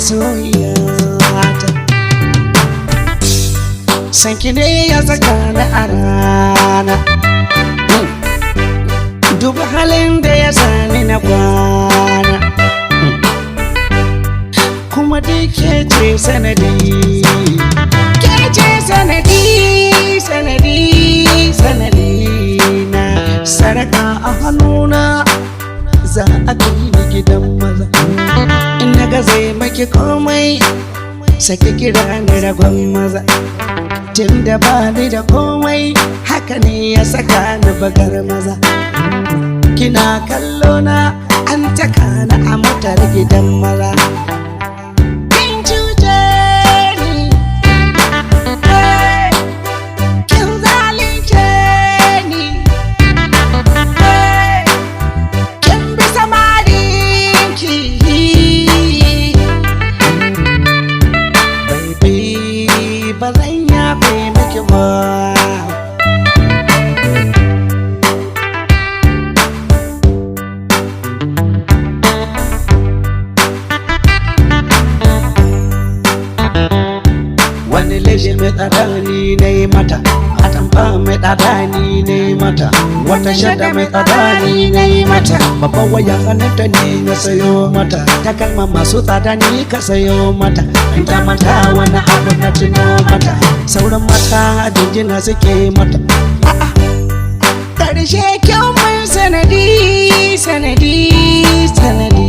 masoyiya ta. Sanki ne ya saka ni a rana, duba halin da ya sani na kwana, kuma duk ke ce sanadi, ke ce sanadi, sanadi, sanadi na. Saraka a hannuna za a kai ni gidan maza, in na ga zai maki komai saki kira ni ragon maza. Tun da ba ni da komai haka ne ya saka ni bagar maza. Kina kallo na an taka na a motar gidan maza. Kin cuce ni, kin zalunce ni, kin bi samarinki. Baby, ba zan yafe miki ba. Wani leshe mai tsada ni na yi mata, atamfa mai tsada ni na yi mata, wata shada mai tsada ni na yi mata, babban waya hannunta ne na sayo mata, takalma masu tsada ni ka sayo mata, in ta mata wani abu na tuno mata, sauran mata jinjina suke mata. Ƙarshe kyau mai sanadi, sanadi, sanadi.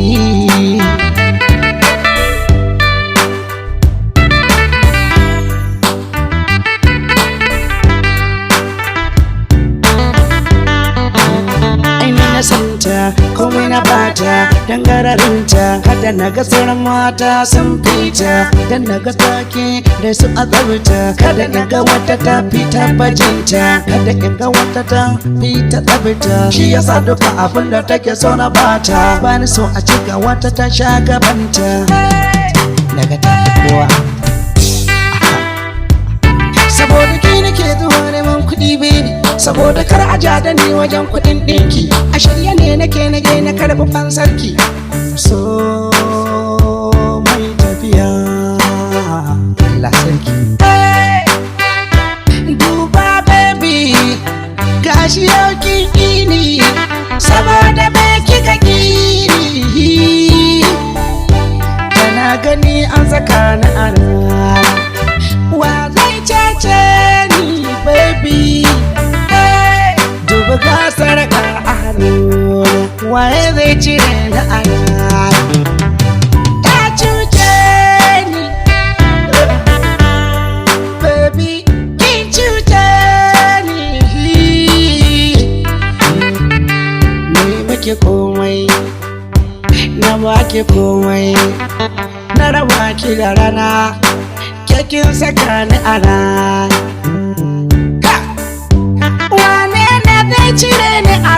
Santa komai na bata dangararinta, kada na ga sauran mata sun fita, dan na ga take da su azabta, kada na ga wata ta fita bajinta, kada in ga wata ta fita tsabta. Shi yasa duka abin da take so na bata, bani so a cika wata ta sha gabanta. Daga ta kowa saboda ki nake zuwa neman kuɗi baby, saboda kar a ja da ni wajen kuɗin ɗinki, a shirye ne nake na karɓi fansarki. So mai tafiya Allah sarki. Duba baby, gashi yau kin ini, saboda me kika kini, tana gani an saka ni a rana, wa zai cece ni baby. Duba ga saraka a hannuna, waye zai cire ni a rana, ta cuce ni baby, kin cuce ni. Ni maki komai, na baki komai, na raba ki da rana, kin saka ni a rana. Wane ne zai cire ni a